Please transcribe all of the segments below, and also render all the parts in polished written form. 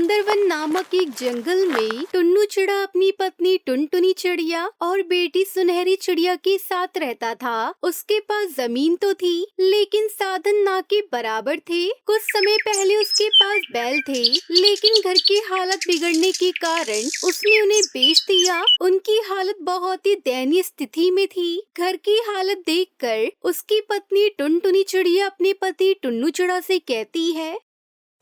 सुंदरवन नामक एक जंगल में टुन्नू चिड़ा अपनी पत्नी टुनटुनी चिड़िया और बेटी सुनहरी चिड़िया के साथ रहता था। उसके पास जमीन तो थी लेकिन साधन ना के बराबर थे। कुछ समय पहले उसके पास बैल थे लेकिन घर की हालत बिगड़ने के कारण उसने उन्हें बेच दिया। उनकी हालत बहुत ही दयनीय स्थिति में थी। घर की हालत देखकर उसकी पत्नी टुनटुनी चिड़िया अपने पति टुन्नू चिड़ा से कहती है,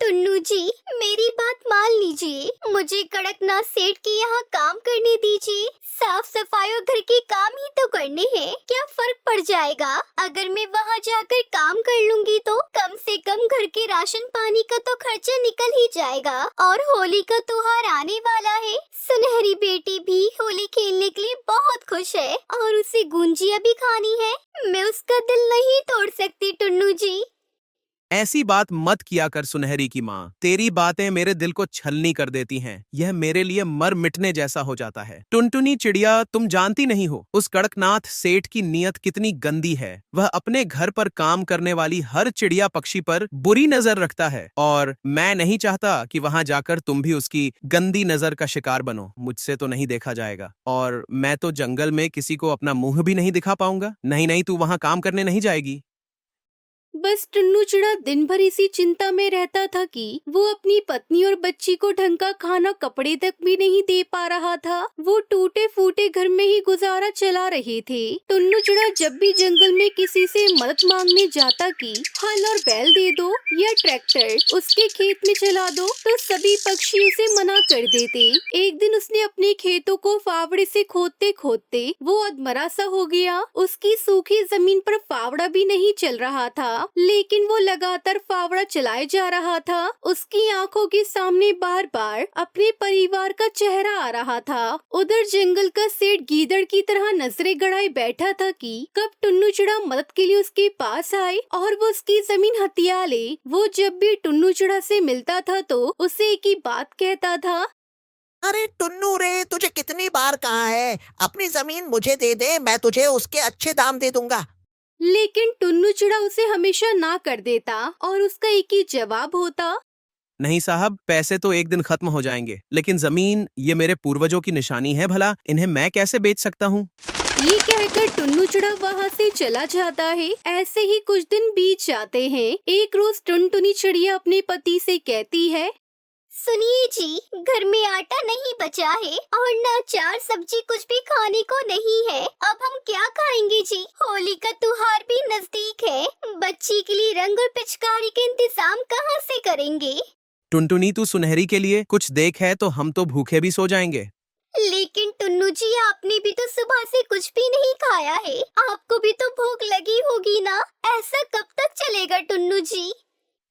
टुन्नू जी, मेरी बात मान लीजिए। मुझे कड़कनाथ सेठ के यहाँ काम करने दीजिए। साफ सफाई और घर के काम ही तो करने हैं। क्या फर्क पड़ जाएगा? अगर मैं वहाँ जाकर काम कर लूँगी तो कम से कम घर के राशन पानी का तो खर्चा निकल ही जाएगा। और होली का त्योहार आने वाला है। सुनहरी बेटी भी होली खेलने के लिए बहुत खुश है और उसे गुंजिया भी खानी है। मैं उसका दिल नहीं तोड़ सकती टुन्नू जी। ऐसी बात मत किया कर सुनहरी की माँ। तेरी बातें मेरे दिल को छलनी कर देती हैं। यह मेरे लिए मर मिटने जैसा हो जाता है। टुनटुनी चिड़िया, तुम जानती नहीं हो उस कड़कनाथ सेठ की नीयत कितनी गंदी है। वह अपने घर पर काम करने वाली हर चिड़िया पक्षी पर बुरी नजर रखता है और मैं नहीं चाहता कि वहां जाकर तुम भी उसकी गंदी नजर का शिकार बनो। मुझसे तो नहीं देखा जाएगा और मैं तो जंगल में किसी को अपना मुंह भी नहीं दिखा पाऊंगा। नहीं, तू वहां काम करने नहीं जाएगी। बस टुन्नू चिड़ा दिन भर इसी चिंता में रहता था कि वो अपनी पत्नी और बच्ची को ढंग का खाना कपड़े तक भी नहीं दे पा रहा था। वो टूटे फूटे घर में ही गुजारा चला रहे थे। टुन्नू चिड़ा जब भी जंगल में किसी से मदद मांगने जाता कि हल और बैल दे दो या ट्रैक्टर उसके खेत में चला दो, तो सभी पक्षी उसे मना कर देते। एक दिन उसने अपने खेतों को फावड़े से खोदते खोदते वो अधमरा सा हो गया। उसकी सूखी जमीन पर फावड़ा भी नहीं चल रहा था लेकिन वो लगातार फावड़ा चलाए जा रहा था। उसकी आंखों के सामने बार बार अपने परिवार का चेहरा आ रहा था। उधर जंगल का सेठ गीदड़ की तरह नजरें गड़ाए बैठा था कि कब टुन्नू चिड़ा मदद के लिए उसके पास आए और वो उसकी जमीन हथिया ले। वो जब भी टुन्नू चिड़ा से मिलता था तो उसे एक ही बात कहता था, अरे टुन्नू रे, तुझे कितनी बार कहा है अपनी जमीन मुझे दे दे, मैं तुझे उसके अच्छे दाम दे दूंगा। लेकिन टुन्नू चिड़ा उसे हमेशा ना कर देता और उसका एक ही जवाब होता, नहीं साहब, पैसे तो एक दिन खत्म हो जाएंगे लेकिन जमीन ये मेरे पूर्वजों की निशानी है। भला इन्हें मैं कैसे बेच सकता हूँ? ये कहकर टुन्नू चिड़ा वहाँ से चला जाता है। ऐसे ही कुछ दिन बीत जाते हैं। एक रोज टुनटुनी चिड़िया अपने पति से कहती है, सुनिए जी, घर में आटा नहीं बचा है और न चार सब्जी कुछ भी खाने को नहीं है। अब हम क्या खाएंगे जी? होली का त्योहार भी नजदीक है। बच्ची के लिए रंग और पिचकारी के इंतजाम कहाँ से करेंगे? टुनटुनी, तू सुनहरी के लिए कुछ देख है तो हम तो भूखे भी सो जाएंगे। लेकिन टुन्नू जी, आपने भी तो सुबह से कुछ भी नहीं खाया है। आपको भी तो भूख लगी होगी ना? ऐसा कब तक चलेगा टुन्नू जी?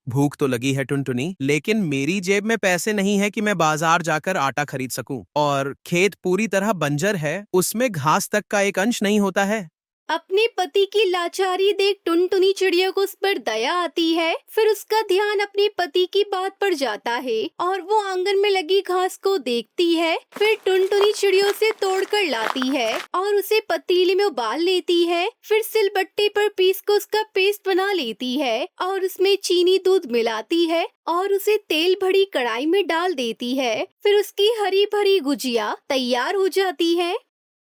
भूख तो लगी है टुनटुनी, लेकिन मेरी जेब में पैसे नहीं है कि मैं बाजार जाकर आटा खरीद सकूं और खेत पूरी तरह बंजर है, उसमें घास तक का एक अंश नहीं होता है। अपने पति की लाचारी देख टुनटुनी चिड़िया को उस पर दया आती है। फिर उसका ध्यान अपने पति की बात पर जाता है और वो आंगन में लगी घास को देखती है। फिर टुनटुनी चिड़िया उसे तोड़कर लाती है और उसे पतीले में उबाल लेती है। फिर सिलबट्टे पर पीस को उसका पेस्ट बना लेती है और उसमें चीनी दूध मिलाती है और उसे तेल भरी कढ़ाई में डाल देती है। फिर उसकी हरी भरी गुजिया तैयार हो जाती है।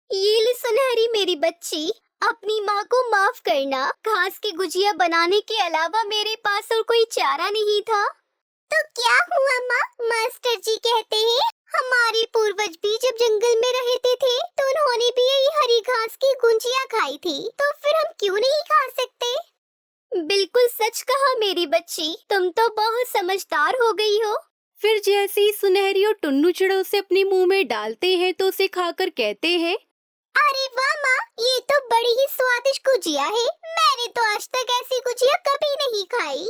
ये ले सुनहरी मेरी बच्ची, अपनी माँ को माफ करना। घास की गुजिया बनाने के अलावा मेरे पास और कोई चारा नहीं था। तो क्या हुआ माँ? मास्टर जी कहते हैं हमारे पूर्वज भी जब जंगल में रहते थे तो उन्होंने भी यही हरी घास की गुजिया खाई थी, तो फिर हम क्यों नहीं खा सकते? बिल्कुल सच कहा मेरी बच्ची, तुम तो बहुत समझदार हो गई हो। फिर जैसे ही सुनहरी और टुन्नू चिड़ा उसे अपने मुंह में डालते हैं तो उसे खाकर कहते हैं, अरे वाह माँ, ये तो बड़ी ही स्वादिष्ट गुजिया है। मैंने तो आज तक ऐसी गुजिया कभी नहीं खाई।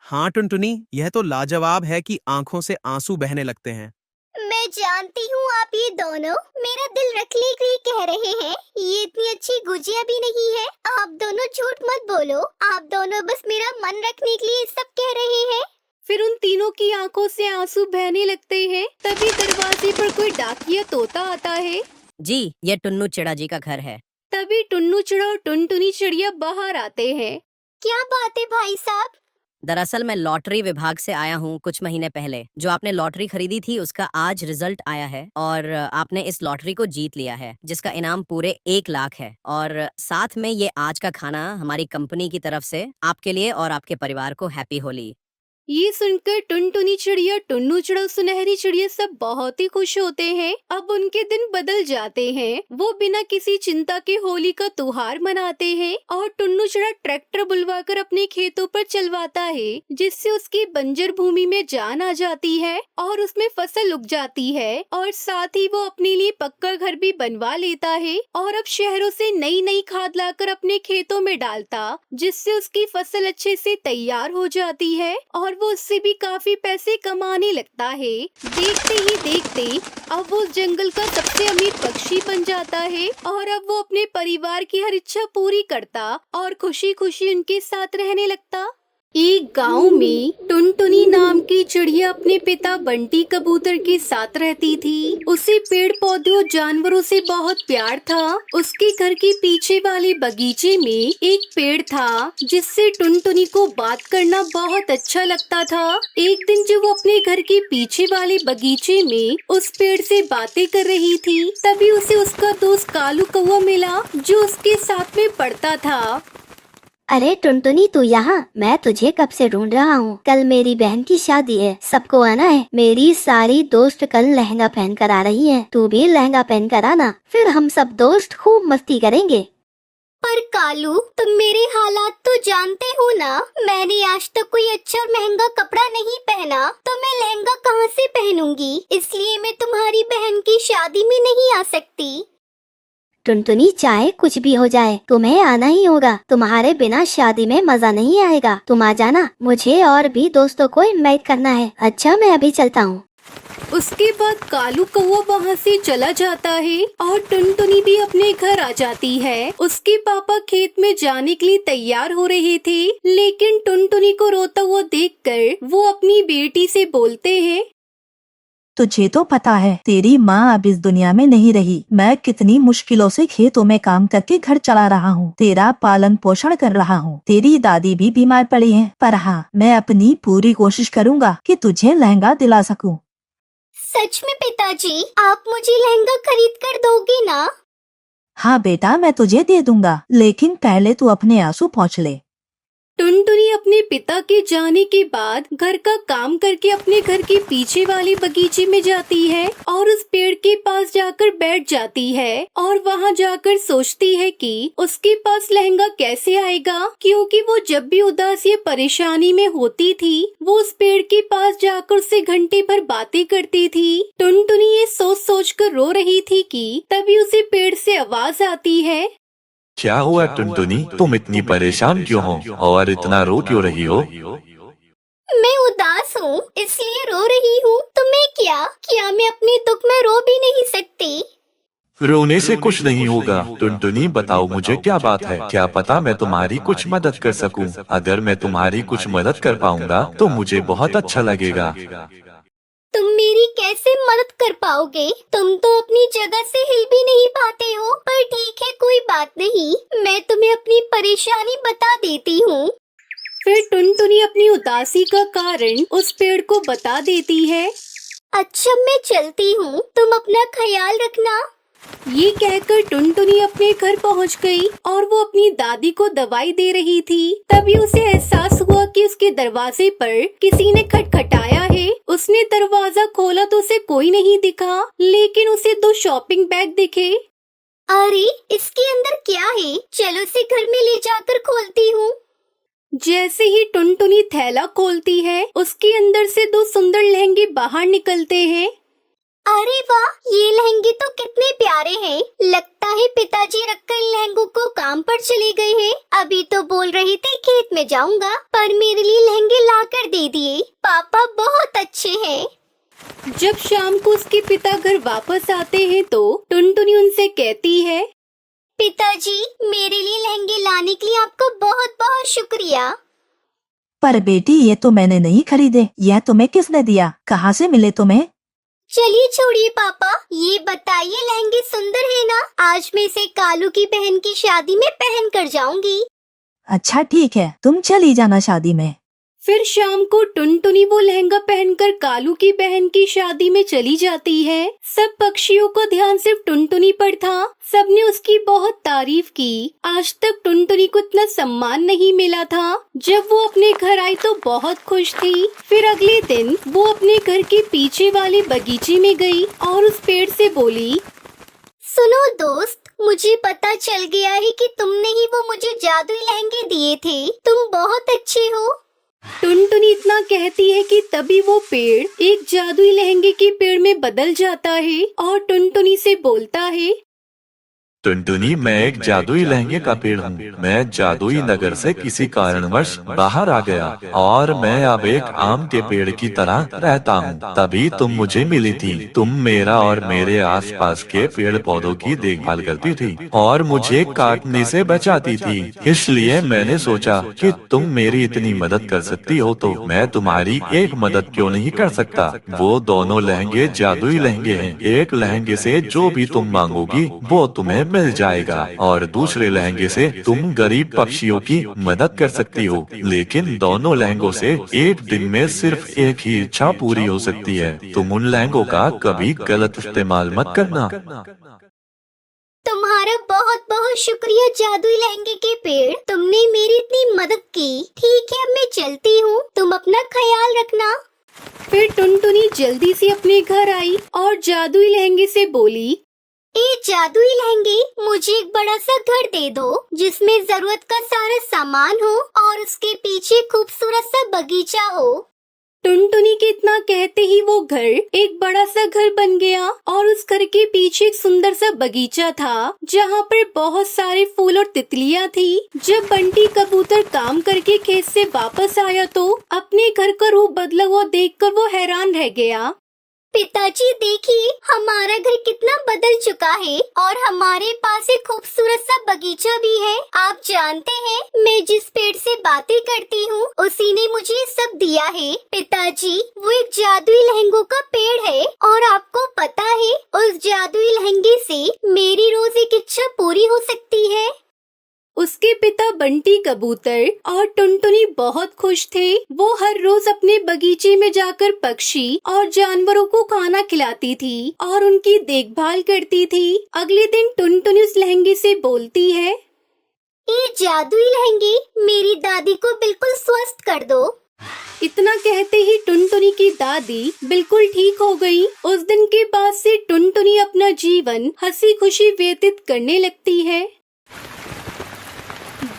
हाँ टुनटुनी, यह तो लाजवाब है कि आंखों से आंसू बहने लगते हैं। मैं जानती हूँ आप ये दोनों मेरा दिल रखने के लिए कह रहे हैं। ये इतनी अच्छी गुजिया भी नहीं है। आप दोनों झूठ मत बोलो। आप दोनों बस मेरा मन रखने के लिए सब कह रहे हैं। फिर उन तीनों की आंखों से आंसू बहने लगते हैं। तभी दरवाजे पर कोई डाकिया तोता आता है। जी, ये टुन्नू चिड़ा जी का घर है। तभी टुन्नू चिड़ा और टुनटुनी चिड़िया बाहर आते हैं। क्या बात है भाई साहब? दरअसल मैं लॉटरी विभाग से आया हूँ कुछ महीने पहले। जो आपने लॉटरी खरीदी थी उसका आज रिजल्ट आया है और आपने इस लॉटरी को जीत लिया है, जिसका इनाम पूरे 1 लाख है। और साथ में ये आज का खाना हमारी कंपनी की तरफ से आपके लिए और आपके परिवार को हैप्पी होली। ये सुनकर टुनटुनी चिड़िया, टुन्नू चिड़ा, सुनहरी चिड़िया सब बहुत ही खुश होते हैं। अब उनके दिन बदल जाते हैं। वो बिना किसी चिंता के होली का त्योहार मनाते हैं और टुन्नू चिड़ा ट्रैक्टर बुलवाकर अपने खेतों पर चलवाता है, जिससे उसकी बंजर भूमि में जान आ जाती है और उसमें फसल उग जाती है। और साथ ही वो अपने लिए पक्का घर भी बनवा लेता है और अब शहरों से नई नई खाद लाकर अपने खेतों में डालता, जिससे उसकी फसल अच्छे से तैयार हो जाती है और वो उससे भी काफी पैसे कमाने लगता है। देखते ही देखते अब वो उस जंगल का सबसे अमीर पक्षी बन जाता है और अब वो अपने परिवार की हर इच्छा पूरी करता और खुशी खुशी उनके साथ रहने लगता। एक गांव में टुनटुनी नाम की चिड़िया अपने पिता बंटी कबूतर के साथ रहती थी। उसे पेड़ पौधों और जानवरों से बहुत प्यार था। उसके घर के पीछे वाले बगीचे में एक पेड़ था जिससे टुनटुनी को बात करना बहुत अच्छा लगता था। एक दिन जब वो अपने घर के पीछे वाले बगीचे में उस पेड़ से बातें कर रही थी, तभी उसे उसका दोस्त कालू कौवा मिला जो उसके साथ में पढ़ता था। अरे टुनटुनी, तू यहाँ? मैं तुझे कब से ढूंढ रहा हूँ। कल मेरी बहन की शादी है, सबको आना है। मेरी सारी दोस्त कल लहंगा पहन कर आ रही हैं। तू भी लहंगा पहन कर आना, फिर हम सब दोस्त खूब मस्ती करेंगे। पर कालू, तुम मेरे हालात तो जानते हो ना। मैंने आज तक कोई अच्छा और महंगा कपड़ा नहीं पहना, तो मैं लहंगा कहाँ से पहनूंगी? इसलिए मैं तुम्हारी बहन की शादी में नहीं आ सकती। टुनटुनी, चाहे कुछ भी हो जाए, तुम्हें आना ही होगा। तुम्हारे बिना शादी में मजा नहीं आएगा। तुम आ जाना। मुझे और भी दोस्तों को इनवाइट करना है। अच्छा, मैं अभी चलता हूँ। उसके बाद कालू कौवा वहाँ से चला जाता है और टुनटुनी भी अपने घर आ जाती है। उसके पापा खेत में जाने के लिए तैयार हो रहे थे, लेकिन टुनटुनी को रोता हुआ देखकर वो अपनी बेटी से बोलते हैं, तुझे तो पता है तेरी माँ अब इस दुनिया में नहीं रही। मैं कितनी मुश्किलों से खेतों में काम करके घर चला रहा हूँ, तेरा पालन पोषण कर रहा हूँ। तेरी दादी भी बीमार पड़ी है, पर हाँ, मैं अपनी पूरी कोशिश करूँगा कि तुझे लहंगा दिला सकूँ। सच में पिताजी, आप मुझे लहंगा खरीद कर दोगे ना? हाँ बेटा, मैं तुझे दे दूंगा, लेकिन पहले तू अपने आंसू पोंछ ले। टुनटुनी अपने पिता के जाने के बाद घर का काम करके अपने घर के पीछे वाले बगीचे में जाती है और उस पेड़ के पास जाकर बैठ जाती है और वहाँ जाकर सोचती है कि उसके पास लहंगा कैसे आएगा, क्योंकि वो जब भी उदास या परेशानी में होती थी वो उस पेड़ के पास जाकर उससे घंटे भर बातें करती थी। टुनटुनी ये सोच सोच कर रो रही थी कि तभी उसे पेड़ से आवाज आती है, क्या हुआ टुनटुनी, तुम इतनी परेशान क्यों हो और इतना रो क्यों रही हो? मैं उदास हूँ, इसलिए रो रही हूँ। तुम्हें क्या मैं अपने दुख में रो भी नहीं सकती? रोने से कुछ नहीं होगा। टुनटुनी, बताओ मुझे क्या बात है। क्या पता मैं तुम्हारी कुछ मदद कर सकूं। अगर मैं तुम्हारी कुछ मदद कर पाऊंगा तो मुझे बहुत अच्छा लगेगा। तुम मेरी कैसे मदद कर पाओगे? तुम तो अपनी जगह से हिल भी नहीं पाते हो। पर ठीक है, कोई बात नहीं, मैं तुम्हें अपनी परेशानी बता देती हूँ। फिर टुनटुनी अपनी उदासी का कारण उस पेड़ को बता देती है। अच्छा, मैं चलती हूँ, तुम अपना ख्याल रखना। ये कहकर टुनटुनी अपने घर पहुंच गई और वो अपनी दादी को दवाई दे रही थी। तभी उसे एहसास हुआ कि उसके दरवाजे पर किसी ने खटखटाया है। उसने दरवाजा खोला तो उसे कोई नहीं दिखा, लेकिन उसे 2 शॉपिंग बैग दिखे। अरे, इसके अंदर क्या है? चलो इसे घर में ले जाकर खोलती हूँ। जैसे ही टुनटुनी थैला खोलती है, उसके अंदर से 2 सुंदर लहंगे बाहर निकलते हैं। अरे वाह, ये लहंगे तो कितने प्यारे हैं। लगता है पिताजी रखकर लहंगों को काम पर चले गए हैं। अभी तो बोल रहे थे खेत में जाऊंगा, पर मेरे लिए लहंगे लाकर दे दिए। पापा बहुत अच्छे हैं। जब शाम को उसके पिता घर वापस आते हैं तो टुनटुनी उनसे कहती है, पिताजी, मेरे लिए लहंगे लाने के लिए आपको बहुत बहुत शुक्रिया। पर बेटी, ये तो मैंने नहीं खरीदे। यह तुम्हें किसने दिया? कहाँ से मिले तुम्हें? चलिए छोड़िए पापा, ये बताइए लहंगे सुंदर है ना? आज मैं इसे कालू की बहन की शादी में पहन कर जाऊंगी। अच्छा ठीक है, तुम चली जाना शादी में। फिर शाम को टुनटुनी वो लहंगा पहनकर कालू की बहन की शादी में चली जाती है। सब पक्षियों का ध्यान सिर्फ टुनटुनी पर था। सबने उसकी बहुत तारीफ की। आज तक टुनटुनी को इतना सम्मान नहीं मिला था। जब वो अपने घर आई तो बहुत खुश थी। फिर अगले दिन वो अपने घर के पीछे वाले बगीचे में गई और उस पेड़ से बोली, सुनो दोस्त, मुझे पता चल गया है कि तुमने ही वो मुझे जादुई लहंगे दिए थे। तुम बहुत अच्छे हो। टुनटुनी इतना कहती है कि तभी वो पेड़ एक जादुई लहंगे के पेड़ में बदल जाता है और टुनटुनी से बोलता है, टुनटुनी, मैं एक जादुई लहंगे का पेड़ हूँ। मैं जादुई नगर से किसी कारणवश बाहर आ गया और मैं अब एक आम के पेड़ की तरह रहता हूँ। तभी तुम मुझे मिली थी। तुम मेरा और मेरे आसपास के पेड़ पौधों की देखभाल करती थी और मुझे काटने से बचाती थी। इसलिए मैंने सोचा कि तुम मेरी इतनी मदद कर सकती हो तो मैं तुम्हारी एक मदद क्यों नहीं कर सकता। वो दोनों लहंगे जादुई लहंगे हैं। एक लहंगे से जो भी तुम मांगोगी वो तुम्हें मिल जाएगा और दूसरे लहंगे से तुम गरीब पक्षियों की मदद कर सकती हो। लेकिन दोनों लहंगों से एक दिन में सिर्फ एक ही इच्छा पूरी हो सकती है। तुम उन लहंगों का कभी गलत इस्तेमाल मत करना। तुम्हारा बहुत बहुत शुक्रिया जादुई लहंगे के पेड़, तुमने मेरी इतनी मदद की। ठीक है, अब मैं चलती हूँ। तुम अपना ख्याल रखना। फिर टुनटुनी जल्दी से अपने घर आई और जादुई लहंगे से बोली, ए जादुई लहंगे, मुझे एक बड़ा सा घर दे दो जिसमें जरूरत का सारा सामान हो और उसके पीछे खूबसूरत सा बगीचा हो। टुनटुनी के इतना कहते ही वो घर एक बड़ा सा घर बन गया और उस घर के पीछे एक सुंदर सा बगीचा था जहाँ पर बहुत सारे फूल और तितलियाँ थी। जब बंटी कबूतर काम करके खेत से वापस आया तो अपने घर का रूप बदला हुआ देखकर वो हैरान रह गया। पिताजी देखिए, हमारा घर कितना बदल चुका है और हमारे पास एक खूबसूरत सा बगीचा भी है। आप जानते हैं, मैं जिस पेड़ से बातें करती हूँ उसी ने मुझे ये सब दिया है। पिताजी, वो एक जादुई लहंगों का पेड़ है और आपको पता है, उस जादुई लहंगे से मेरी रोज एक इच्छा पूरी हो सकती है। उसके पिता बंटी कबूतर और टुनटुनी बहुत खुश थे। वो हर रोज अपने बगीचे में जाकर पक्षी और जानवरों को खाना खिलाती थी और उनकी देखभाल करती थी। अगले दिन टुनटुनी उस लहंगे से बोलती है, ये जादुई लहंगे, मेरी दादी को बिल्कुल स्वस्थ कर दो। इतना कहते ही टुनटुनी की दादी बिल्कुल ठीक हो गई। उस दिन के बाद से टुनटुनी अपना जीवन हंसी खुशी व्यतीत करने लगती है।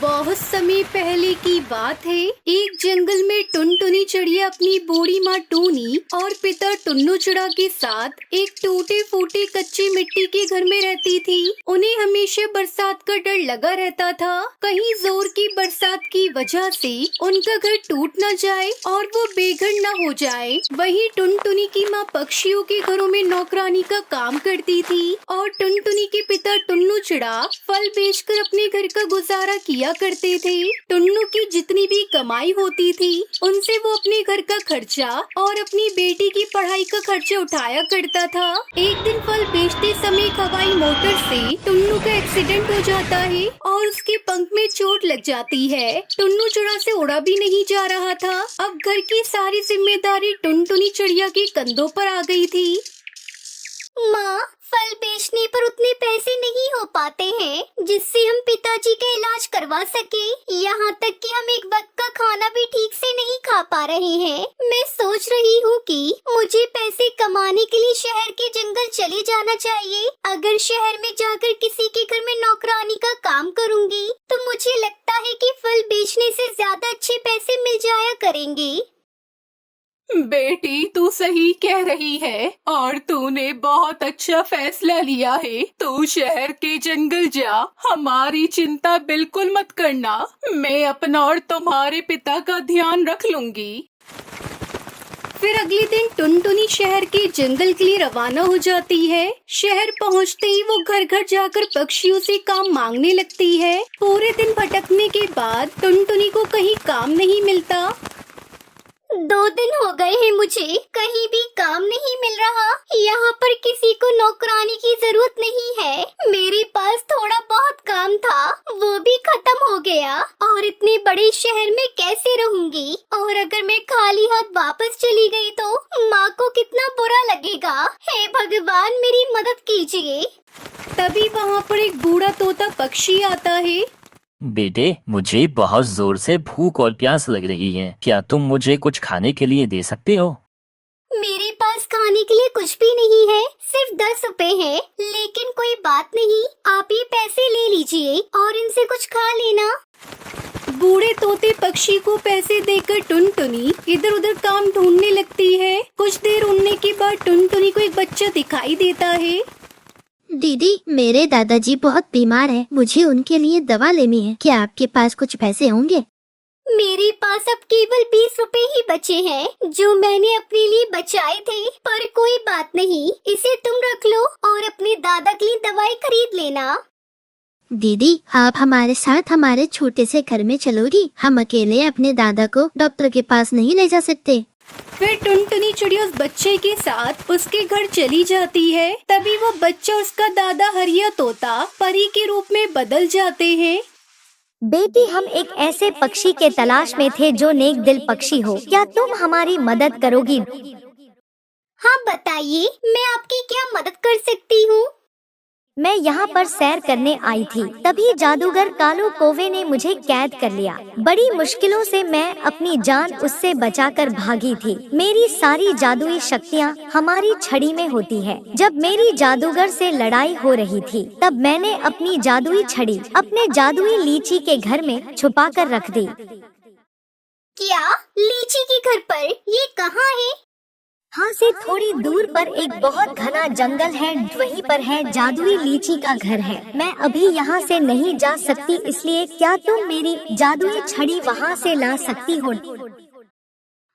बहुत समय पहले की बात है। एक जंगल में टुनटुनी चिड़िया अपनी बूढ़ी माँ टूनी और पिता टुन्नू चिड़ा के साथ एक टूटे फूटे कच्चे मिट्टी के घर में रहती थी। उन्हें हमेशा बरसात का डर लगा रहता था। कहीं जोर की बरसात की वजह से उनका घर टूट न जाए और वो बेघर न हो जाए। वहीं टुनटुनी की माँ पक्षियों के घरों में नौकरानी का काम करती थी और टुनटुनी के पिता टुन्नू चिड़ा फल बेचकर अपने घर का गुजारा किया करते थे। टुन्नू की जितनी भी कमाई होती थी उनसे वो अपने घर का खर्चा और अपनी बेटी की पढ़ाई का खर्चा उठाया करता था। एक दिन फल बेचते समय एक हवाई मोटर से टुन्नू का एक्सीडेंट हो जाता है और उसके पंख में चोट लग जाती है। टुन्नू चिड़ा से उड़ा भी नहीं जा रहा था। अब घर की सारी जिम्मेदारी टुनटुनी चिड़िया के कंधों पर आ गई थी। माँ, फल बेचने पर उतने पैसे नहीं हो पाते हैं जिससे हम पिताजी का इलाज करवा सके। यहाँ तक कि हम एक वक्त का खाना भी ठीक से नहीं खा पा रहे हैं। मैं सोच रही हूँ कि मुझे पैसे कमाने के लिए शहर के जंगल चले जाना चाहिए। अगर शहर में जाकर किसी के घर में नौकरानी का काम करूँगी तो मुझे लगता है कि फल बेचने से ज्यादा अच्छे पैसे मिल जाया करेंगे। बेटी, तू सही कह रही है और तूने बहुत अच्छा फैसला लिया है। तू शहर के जंगल जा, हमारी चिंता बिल्कुल मत करना। मैं अपना और तुम्हारे पिता का ध्यान रख लूंगी। फिर अगले दिन टुनटुनी शहर के जंगल के लिए रवाना हो जाती है। शहर पहुंचते ही वो घर घर जाकर पक्षियों से काम मांगने लगती है। पूरे दिन भटकने के बाद टुनटुनी को कहीं काम नहीं मिलता। 2 दिन हो गए हैं, मुझे कहीं भी काम नहीं मिल रहा। यहाँ पर किसी को नौकरानी की जरूरत नहीं है। मेरे पास थोड़ा बहुत काम था, वो भी खत्म हो गया और इतने बड़े शहर में कैसे रहूंगी। और अगर लगेगा। हे भगवान, मेरी मदद कीजिए। तभी वहाँ पर एक बूढ़ा तोता पक्षी आता है। बेटे, मुझे बहुत जोर से भूख और प्यास लग रही है। क्या तुम मुझे कुछ खाने के लिए दे सकते हो? मेरे पास खाने के लिए कुछ भी नहीं है, सिर्फ 10 रुपए है। लेकिन कोई बात नहीं, आप ये पैसे ले लीजिए और इनसे कुछ खा लेना। बूढ़े तोते पक्षी को पैसे देकर टुनटुनी इधर उधर काम ढूंढने लगती है। कुछ देर उड़ने के बाद टुनटुनी को एक बच्चा दिखाई देता है। दीदी, मेरे दादाजी बहुत बीमार हैं। मुझे उनके लिए दवा लेनी है। क्या आपके पास कुछ पैसे होंगे? मेरे पास अब केवल 20 रुपए ही बचे हैं, जो मैंने अपने लिए बचाए थे। पर कोई बात नहीं, इसे तुम रख लो और अपने दादा के लिए दवाई खरीद लेना। दीदी, आप हमारे साथ हमारे छोटे से घर में चलोगी? हम अकेले अपने दादा को डॉक्टर के पास नहीं ले जा सकते। फिर टुनटुनी चिड़िया उस बच्चे के साथ उसके घर चली जाती है। तभी वो बच्चा और उसका दादा हरिया तोता परी के रूप में बदल जाते हैं। बेटी, हम एक ऐसे पक्षी के तलाश में थे जो नेक दिल पक्षी हो। क्या तुम हमारी मदद करोगी? हाँ बताइए, मैं आपकी क्या मदद कर सकती हूँ? मैं यहाँ पर सैर करने आई थी, तभी जादूगर कालू कौवे ने मुझे कैद कर लिया। बड़ी मुश्किलों से मैं अपनी जान उससे बचाकर भागी थी। मेरी सारी जादुई शक्तियाँ हमारी छड़ी में होती है। जब मेरी जादूगर से लड़ाई हो रही थी, तब मैंने अपनी जादुई छड़ी अपने जादुई लीची के घर में छुपा कर रख दी। क्या लीची के घर पर? ये कहाँ है? यहाँ से थोड़ी दूर पर एक बहुत घना जंगल है, वहीं पर है जादुई लीची का घर है। मैं अभी यहाँ से नहीं जा सकती, इसलिए क्या तुम मेरी जादुई छड़ी वहाँ से ला सकती हो?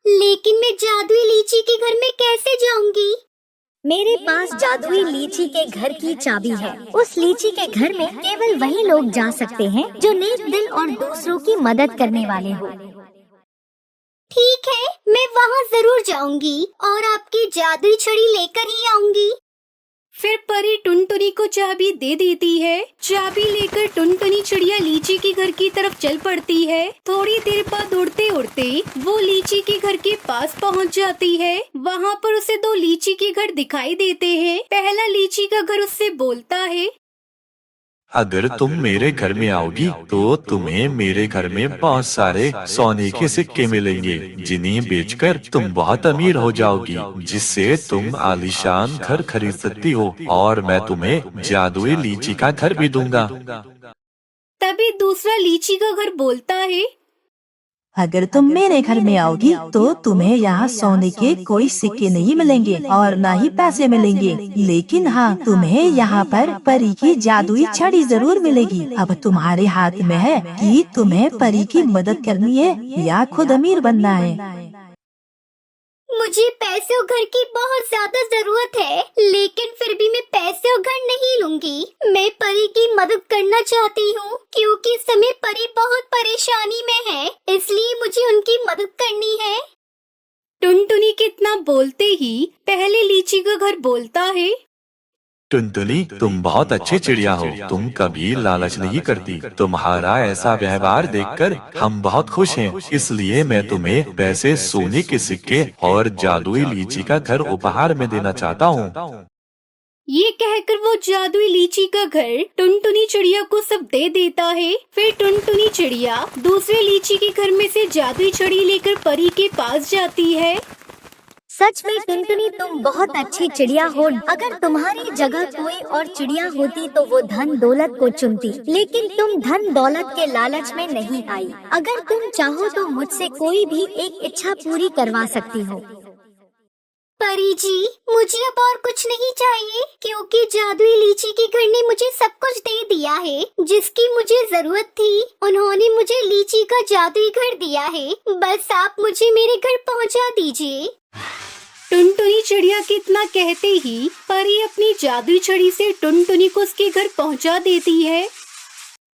लेकिन मैं जादुई लीची के घर में कैसे जाऊँगी? मेरे पास जादुई लीची के घर की चाबी है। उस लीची के घर में केवल वही लोग जा सकते हैं जो नेक दिल और दूसरों की मदद करने वाले हो। ठीक है, मैं वहाँ जरूर जाऊंगी और आपकी जादुई छड़ी लेकर ही आऊंगी। फिर परी टुनटुनी को चाबी दे देती है। चाबी लेकर टुनटुनी चिड़िया लीची के घर की तरफ चल पड़ती है। थोड़ी देर बाद उड़ते उड़ते वो लीची के घर के पास पहुंच जाती है। वहाँ पर उसे 2 लीची के घर दिखाई देते हैं। पहला लीची का घर उससे बोलता है, अगर तुम मेरे घर में आओगी तो तुम्हें मेरे घर में बहुत सारे सोने के सिक्के मिलेंगे, जिन्हें बेचकर तुम बहुत अमीर हो जाओगी, जिससे तुम आलीशान घर खरीद सकती हो, और मैं तुम्हें जादुई लीची का घर भी दूंगा। तभी दूसरा लीची का घर बोलता है, अगर तुम मेरे घर में आओगी तो तुम्हें यहाँ सोने के कोई सिक्के नहीं मिलेंगे और न ही पैसे मिलेंगे, लेकिन हाँ, तुम्हें यहाँ पर परी की जादुई छड़ी जरूर मिलेगी। अब तुम्हारे हाथ में है कि तुम्हें परी की मदद करनी है या खुद अमीर बनना है। मुझे पैसे और घर की बहुत ज्यादा जरूरत है, लेकिन फिर भी मैं पैसे और घर नहीं लूंगी। मैं परी की मदद करना चाहती हूँ, क्योंकि इस समय परी बहुत परेशानी में है, इसलिए मुझे उनकी मदद करनी है। टुनटुनी के इतना बोलते ही पहले लीची का घर बोलता है, टुनटुनी, तुम बहुत अच्छी चिड़िया हो। तुम कभी लालच नहीं करती। तुम्हारा ऐसा व्यवहार देखकर हम बहुत खुश हैं। इसलिए मैं तुम्हें पैसे, सोने के सिक्के और जादुई लीची का घर उपहार में देना चाहता हूँ। ये कहकर वो जादुई लीची का घर टुनटुनी चिड़िया को सब दे देता है। फिर टुनटुनी चिड़िया दूसरे लीची के घर में से जादुई छड़ी लेकर परी के पास जाती है। सच में टुनटुनी, तुम बहुत अच्छी चिड़िया हो। अगर तुम्हारी जगह कोई और चिड़िया होती तो वो धन दौलत को चुनती, लेकिन तुम धन दौलत के लालच में नहीं आई। अगर तुम चाहो तो मुझसे कोई भी एक इच्छा पूरी करवा सकती हो। परी जी, मुझे अब और कुछ नहीं चाहिए, क्योंकि जादुई लीची के घर ने मुझे सब कुछ दे दिया है जिसकी मुझे जरूरत थी। उन्होंने मुझे लीची का जादुई घर दिया है। बस आप मुझे मेरे घर पहुंचा दीजिए। टुनटुनी चिड़िया के इतना कहते ही परी अपनी जादुई छड़ी से टुनटुनी को उसके घर पहुंचा देती है।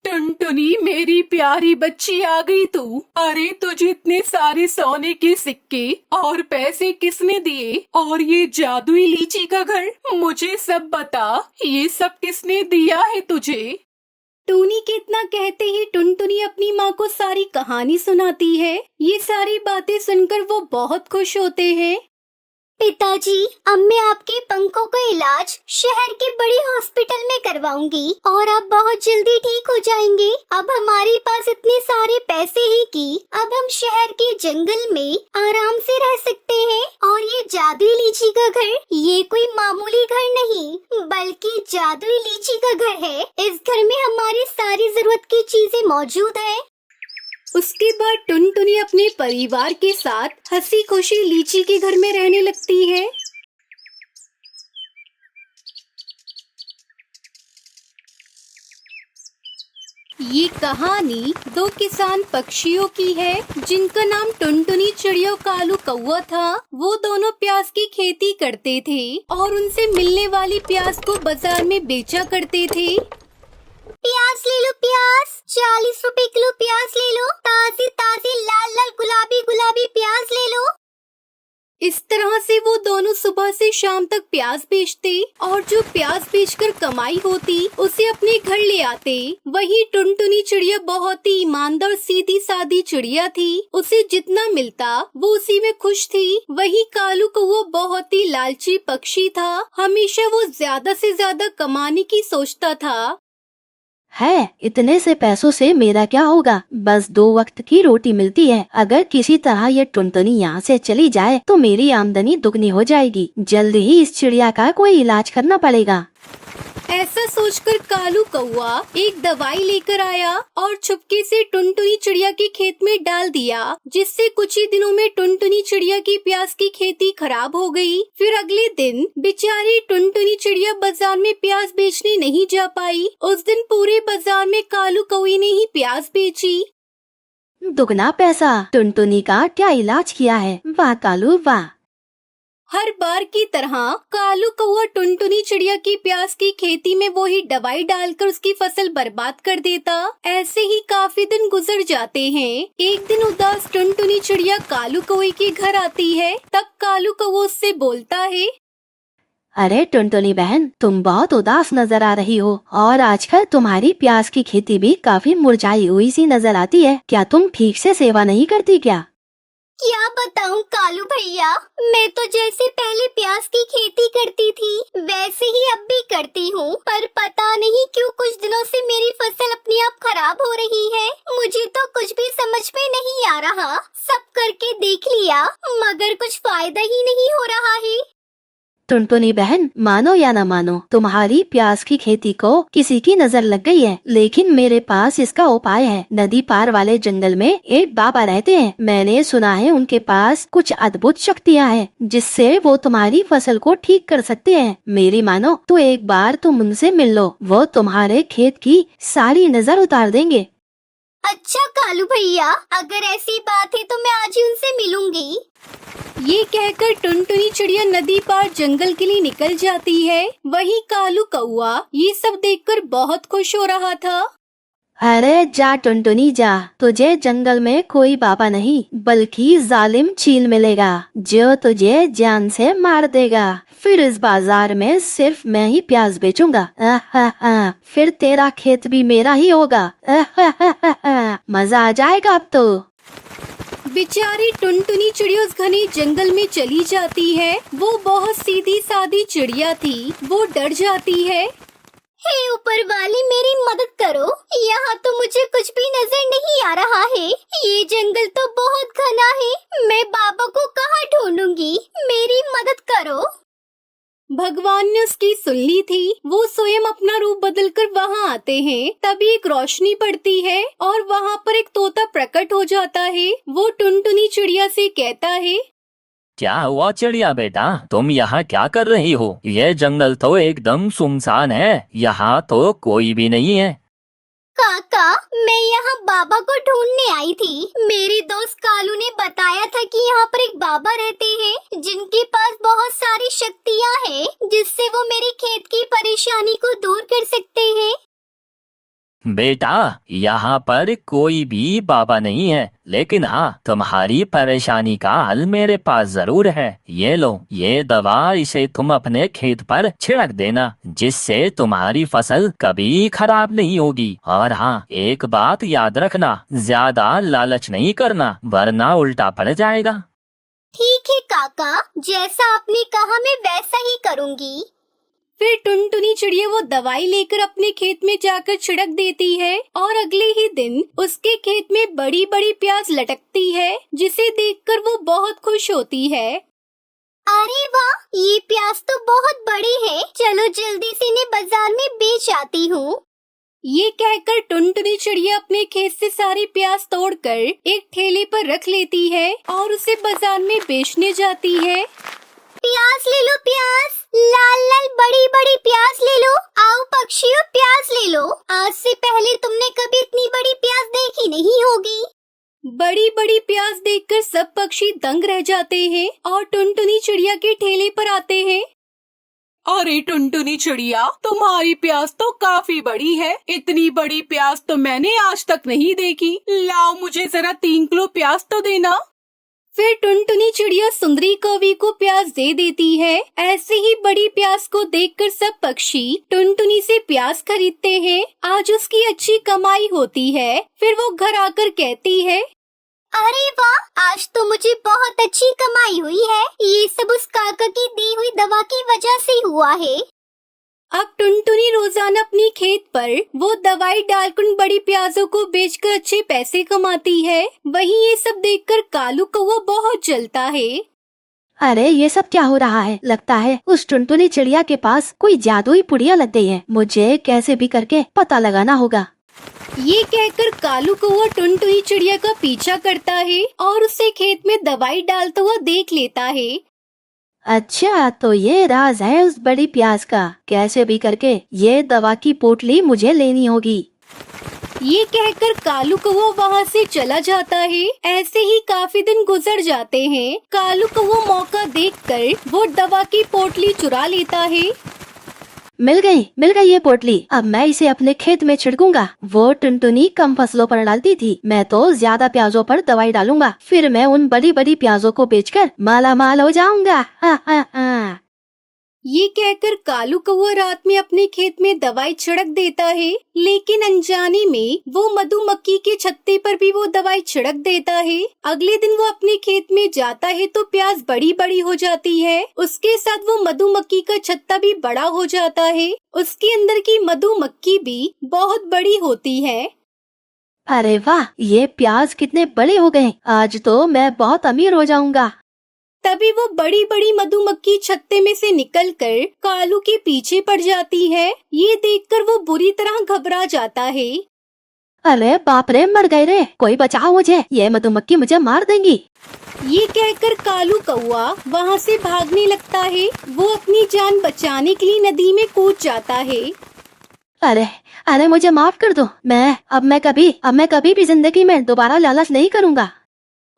टुनटुनी, मेरी प्यारी बच्ची, आ गई तू। अरे, तुझे इतने सारे सोने के सिक्के और पैसे किसने दिए, और ये जादुई लीची का घर? मुझे सब बता, ये सब किसने दिया है तुझे? टूनी के इतना कहते ही टुनटुनी अपनी माँ को सारी कहानी सुनाती है। ये सारी बातें सुनकर वो बहुत खुश होते हैं। पिताजी, अब मैं आपके पंखों का इलाज शहर के बड़े हॉस्पिटल में करवाऊंगी और आप बहुत जल्दी ठीक हो जाएंगे। अब हमारे पास इतने सारे पैसे हैं कि अब हम शहर के जंगल में आराम से रह सकते हैं। और ये जादुई लीची का घर, ये कोई मामूली घर नहीं बल्कि जादुई लीची का घर है। इस घर में हमारी सारी जरूरत की चीजें मौजूद है। उसके बाद टुनटुनी अपने परिवार के साथ हंसी खुशी लीची के घर में रहने लगती है। ये कहानी दो किसान पक्षियों की है जिनका नाम टुनटुनी चिड़िया और कालू कौवा था। वो दोनों प्याज की खेती करते थे और उनसे मिलने वाली प्याज को बाजार में बेचा करते थे। प्याज ले लो, प्याज 40 रुपए किलो प्याज ले लो। ताजी ताजी लाल लाल गुलाबी गुलाबी प्याज ले लो। इस तरह से वो दोनों सुबह से शाम तक प्याज बेचते और जो प्याज बेचकर कमाई होती उसे अपने घर ले आते। वही टुनटुनी चिड़िया बहुत ही ईमानदार सीधी सादी चिड़िया थी। उसे जितना मिलता वो उसी में खुश थी। वही कालू कौवा बहुत ही लालची पक्षी था। हमेशा वो ज्यादा से ज्यादा कमाने की सोचता था। है, इतने से पैसों से मेरा क्या होगा? बस 2 वक्त की रोटी मिलती है। अगर किसी तरह ये टुनटुनी यहाँ से चली जाए तो मेरी आमदनी दुगनी हो जाएगी। जल्दी ही इस चिड़िया का कोई इलाज करना पड़ेगा। ऐसा सोचकर कालू कौवा एक दवाई लेकर आया और चुपके से टुनटुनी चिड़िया के खेत में डाल दिया, जिससे कुछ ही दिनों में टुनटुनी चिड़िया की प्याज की खेती खराब हो गई। फिर अगले दिन बेचारी टुनटुनी चिड़िया बाजार में प्याज बेचने नहीं जा पाई। उस दिन पूरे बाजार में कालू कौवे ने ही प्याज बेची। दुगना पैसा, टुनटुनी का क्या इलाज किया है। वाह कालू वाह। हर बार की तरह कालू कौवा टुनटुनी चिड़िया की प्याज की खेती में वो ही दवाई डालकर उसकी फसल बर्बाद कर देता। ऐसे ही काफी दिन गुजर जाते हैं। एक दिन उदास टुनटुनी चिड़िया कालू कौवे के घर आती है। तब कालू कौवा उससे बोलता है, अरे टुनटुनी बहन, तुम बहुत उदास नजर आ रही हो और आजकल तुम्हारी प्याज की खेती भी काफी मुरझाई हुई सी नजर आती है। क्या तुम ठीक से सेवा नहीं करती क्या? क्या बताऊं कालू भैया, मैं तो जैसे पहले प्याज की खेती करती थी वैसे ही अब भी करती हूँ, पर पता नहीं क्यों कुछ दिनों से मेरी फसल अपने आप खराब हो रही है। मुझे तो कुछ भी समझ में नहीं आ रहा। सब करके देख लिया मगर कुछ फायदा ही नहीं हो रहा है। टुनटुनी बहन, मानो या न मानो, तुम्हारी प्याज की खेती को किसी की नजर लग गई है, लेकिन मेरे पास इसका उपाय है। नदी पार वाले जंगल में एक बाबा रहते हैं। मैंने सुना है उनके पास कुछ अद्भुत शक्तियाँ हैं, जिससे वो तुम्हारी फसल को ठीक कर सकते हैं। मेरी मानो तो एक बार तुम उनसे मिल लो, वो तुम्हारे खेत की सारी नजर उतार देंगे। अच्छा कालू भैया, अगर ऐसी बात है तो मैं आज ही उनसे मिलूंगी। ये कहकर टुनटुनी चिड़िया नदी पार जंगल के लिए निकल जाती है। वही कालू कौवा ये सब देखकर बहुत खुश हो रहा था। अरे जा टुनटुनी जा, तुझे जंगल में कोई बाबा नहीं बल्कि जालिम चील मिलेगा जो तुझे जान से मार देगा। फिर इस बाजार में सिर्फ मैं ही प्याज बेचूंगा। फिर तेरा खेत भी मेरा ही होगा। मजा आ जाएगा अब तो। बेचारी टुनटुनी चिड़िया उस घने जंगल में चली जाती है। वो बहुत सीधी सादी चिड़िया थी। वो डर जाती है। हे ऊपर वाले, मेरी मदद करो। यहाँ तो मुझे कुछ भी नजर नहीं आ रहा है। ये जंगल तो बहुत घना है। मैं बाबा को कहाँ ढूंढूंगी? मेरी मदद करो। भगवान ने उसकी सुन ली थी। वो स्वयं अपना रूप बदलकर वहाँ आते हैं। तभी एक रोशनी पड़ती है और वहाँ पर एक तोता प्रकट हो जाता है। वो टुनटुनी चिड़िया से कहता है, क्या हुआ चिड़िया बेटा, तुम यहाँ क्या कर रही हो? ये जंगल तो एकदम सुनसान है, यहाँ तो कोई भी नहीं है। काका, मैं यहाँ बाबा को ढूंढने आई थी। मेरे दोस्त कालू ने बताया था कि यहाँ पर एक बाबा रहते हैं जिनके पास बहुत सारी शक्तियाँ हैं, जिससे वो मेरे खेत की परेशानी को दूर कर सकते हैं। बेटा, यहाँ पर कोई भी बाबा नहीं है, लेकिन हाँ, तुम्हारी परेशानी का हल मेरे पास जरूर है। ये लो, ये दवा, इसे तुम अपने खेत पर छिड़क देना, जिससे तुम्हारी फसल कभी खराब नहीं होगी। और हाँ, एक बात याद रखना, ज्यादा लालच नहीं करना, वरना उल्टा पड़ जाएगा। ठीक है काका, जैसा आपने कहा मैं वैसा ही करूँगी। फिर टुनटुनी चिड़िया वो दवाई लेकर अपने खेत में जाकर छिड़क देती है और अगले ही दिन उसके खेत में बड़ी बड़ी प्याज लटकती है, जिसे देखकर वो बहुत खुश होती है। अरे वाह, ये प्याज तो बहुत बड़े हैं। चलो जल्दी से इन्हें बाजार में बेच आती हूँ। ये कहकर टुनटुनी चिड़िया अपने खेत से सारी प्याज तोड़कर एक ठेले पर रख लेती है और उसे बाजार में बेचने जाती है। प्याज ले लो, प्याज, लाल लाल बड़ी बड़ी प्याज ले लो। आओ पक्षियों, प्याज ले लो। आज से पहले तुमने कभी इतनी बड़ी प्याज देखी नहीं होगी। बड़ी बड़ी प्याज देखकर सब पक्षी दंग रह जाते हैं और टुनटुनी चिड़िया के ठेले पर आते हैं। अरे टुनटुनी चिड़िया, तुम्हारी प्याज तो काफी बड़ी है। इतनी बड़ी प्याज तो मैंने आज तक नहीं देखी। लाओ, मुझे जरा 3 किलो प्याज तो देना। फिर टुनटुनी चिड़िया सुंदरी कौवी को प्याज दे देती है। ऐसे ही बड़ी प्याज को देखकर सब पक्षी टुनटुनी से प्याज खरीदते हैं। आज उसकी अच्छी कमाई होती है। फिर वो घर आकर कहती है, अरे वाह, आज तो मुझे बहुत अच्छी कमाई हुई है। ये सब उस काका की दी हुई दवा की वजह से हुआ है। अब टुनटुनी रोजाना अपनी खेत पर वो दवाई डालकर उन बड़ी प्याजों को बेचकर अच्छे पैसे कमाती है। वहीं ये सब देखकर कालू कौवा बहुत जलता है। अरे ये सब क्या हो रहा है? लगता है उस टुनटुनी चिड़िया के पास कोई जादुई पुड़िया लग गई है। मुझे कैसे भी करके पता लगाना होगा। ये कहकर कालू कौवा टुनटुनी चिड़िया का पीछा करता है और उसे खेत में दवाई डालता हुआ देख लेता है। अच्छा, तो ये राज है उस बड़ी प्याज का। कैसे भी करके ये दवा की पोटली मुझे लेनी होगी। ये कहकर कालू कौवा वहाँ से चला जाता है। ऐसे ही काफी दिन गुजर जाते हैं। कालू कौवा मौका देखकर वो दवा की पोटली चुरा लेता है। मिल गई ये पोटली। अब मैं इसे अपने खेत में छिड़कूंगा। वो टुनटुनी कम फसलों पर डालती थी, मैं तो ज्यादा प्याजों पर दवाई डालूंगा। फिर मैं उन बड़ी बड़ी प्याजों को बेचकर माला माल हो जाऊंगा। ये कहकर कालू कौवा रात में अपने खेत में दवाई छिड़क देता है, लेकिन अनजाने में वो मधुमक्खी के छत्ते पर भी वो दवाई छिड़क देता है। अगले दिन वो अपने खेत में जाता है तो प्याज बड़ी बड़ी हो जाती है। उसके साथ वो मधुमक्खी का छत्ता भी बड़ा हो जाता है। उसके अंदर की मधुमक्खी भी बहुत बड़ी होती है। अरे वाह, ये प्याज कितने बड़े हो गए। आज तो मैं बहुत अमीर हो जाऊंगा। तभी वो बड़ी बड़ी मधुमक्खी छत्ते में से निकलकर कालू के पीछे पड़ जाती है। ये देखकर वो बुरी तरह घबरा जाता है। अरे बाप रे, मर गए रे, कोई बचाओ मुझे, ये मधुमक्खी मुझे मार देंगी। ये कहकर कालू कौवा वहाँ से भागने लगता है। वो अपनी जान बचाने के लिए नदी में कूद जाता है। अरे मुझे माफ कर दो। अब मैं कभी भी जिंदगी में दोबारा लालच नहीं करूँगा।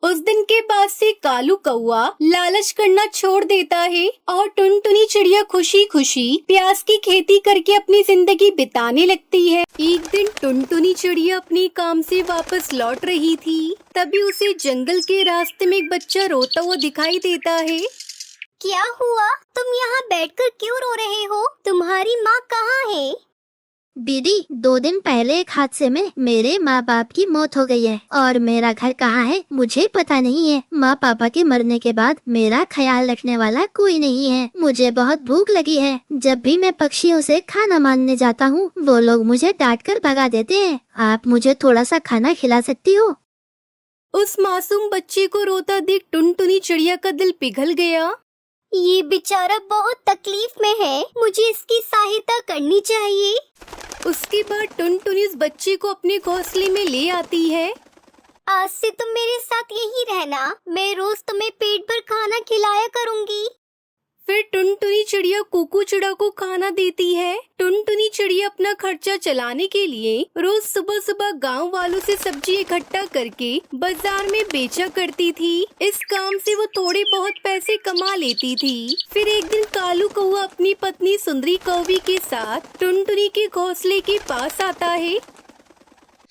उस दिन के बाद से कालू कौवा लालच करना छोड़ देता है और टुनटुनी चिड़िया खुशी खुशी प्याज की खेती करके अपनी जिंदगी बिताने लगती है। एक दिन टुनटुनी चिड़िया अपने काम से वापस लौट रही थी। तभी उसे जंगल के रास्ते में एक बच्चा रोता हुआ दिखाई देता है। क्या हुआ? तुम यहाँ बैठकर क्यों रो रहे हो? तुम्हारी माँ कहाँ है? दीदी, 2 दिन पहले एक हादसे में मेरे माँ बाप की मौत हो गई है और मेरा घर कहाँ है मुझे पता नहीं है। माँ पापा के मरने के बाद मेरा ख्याल रखने वाला कोई नहीं है। मुझे बहुत भूख लगी है। जब भी मैं पक्षियों से खाना मांगने जाता हूँ वो लोग मुझे डांट कर भगा देते हैं। आप मुझे थोड़ा सा खाना खिला सकती हो? उस मासूम बच्चे को रोता देख टुनटुनी चिड़िया का दिल पिघल गया। ये बेचारा बहुत तकलीफ में है, मुझे इसकी सहायता करनी चाहिए। उसके बाद टुनटुनी उस बच्चे को अपने घोंसले में ले आती है। आज से तुम मेरे साथ यही रहना, मैं रोज तुम्हें पेट भर खाना खिलाया करूँगी। फिर टुनटुनी चिड़िया कुकू चिड़ा को खाना देती है। टुनटुनी चिड़िया अपना खर्चा चलाने के लिए रोज सुबह सुबह गांव वालों से सब्जी इकट्ठा करके बाजार में बेचा करती थी। इस काम से वो थोड़े बहुत पैसे कमा लेती थी। फिर एक दिन कालू कौवा अपनी पत्नी सुंदरी कौवी के साथ टुनटुनी के घोंसले के पास आता है।